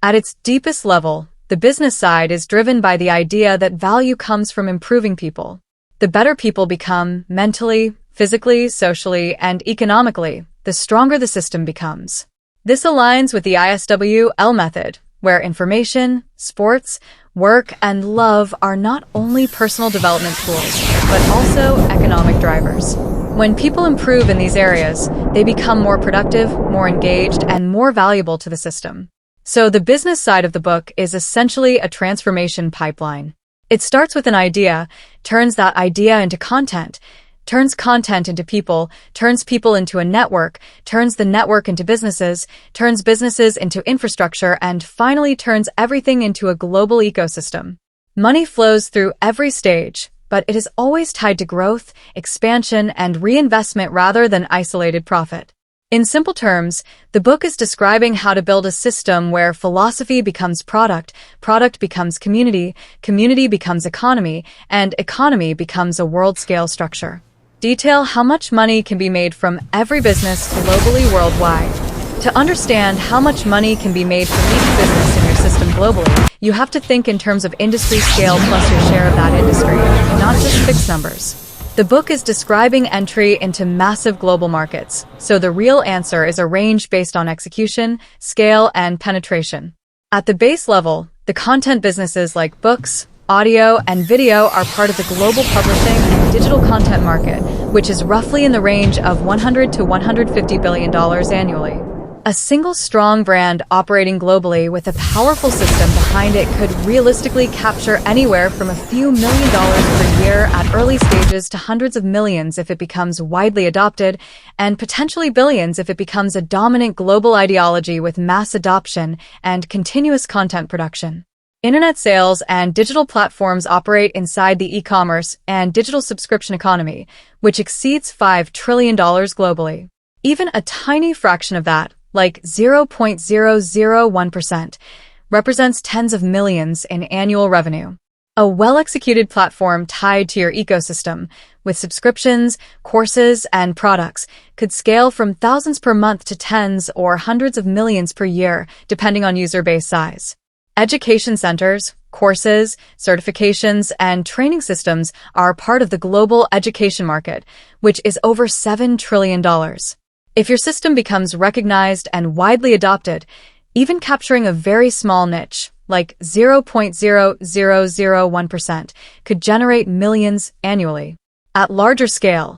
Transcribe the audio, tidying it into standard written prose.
At its deepest level, the business side is driven by the idea that value comes from improving people. The better people become mentally, physically, socially, and economically, the stronger the system becomes. This aligns with the ISWL method, where information, sports, work, and love are not only personal development tools, but also economic drivers. When people improve in these areas, they become more productive, more engaged, and more valuable to the system. So the business side of the book is essentially a transformation pipeline. It starts with an idea, turns that idea into content, turns content into people, turns people into a network, turns the network into businesses, turns businesses into infrastructure, and finally turns everything into a global ecosystem. Money flows through every stage, but it is always tied to growth, expansion, and reinvestment rather than isolated profit. In simple terms, the book is describing how to build a system where philosophy becomes product, product becomes community, community becomes economy, and economy becomes a world-scale structure. Detail how much money can be made from every business globally worldwide. To understand how much money can be made from each business in your system globally, you have to think in terms of industry scale plus your share of that industry, not just fixed numbers. The book is describing entry into massive global markets, so the real answer is a range based on execution, scale, and penetration. At the base level, the content businesses like books, audio, and video are part of the global publishing and digital content market, which is roughly in the range of $100 to $150 billion annually. A single strong brand operating globally with a powerful system behind it could realistically capture anywhere from a few $1 million per year at early stages to hundreds of millions if it becomes widely adopted, and potentially billions if it becomes a dominant global ideology with mass adoption and continuous content production. Internet sales and digital platforms operate inside the e-commerce and digital subscription economy, which exceeds $5 trillion globally. Even a tiny fraction of that, like 0.001%, represents tens of millions in annual revenue. A well-executed platform tied to your ecosystem, with subscriptions, courses, and products, could scale from thousands per month to tens or hundreds of millions per year, depending on user base size. Education centers, courses, certifications, and training systems are part of the global education market, which is over $7 trillion. If your system becomes recognized and widely adopted, even capturing a very small niche, like 0.0001%, could generate millions annually. At larger scale,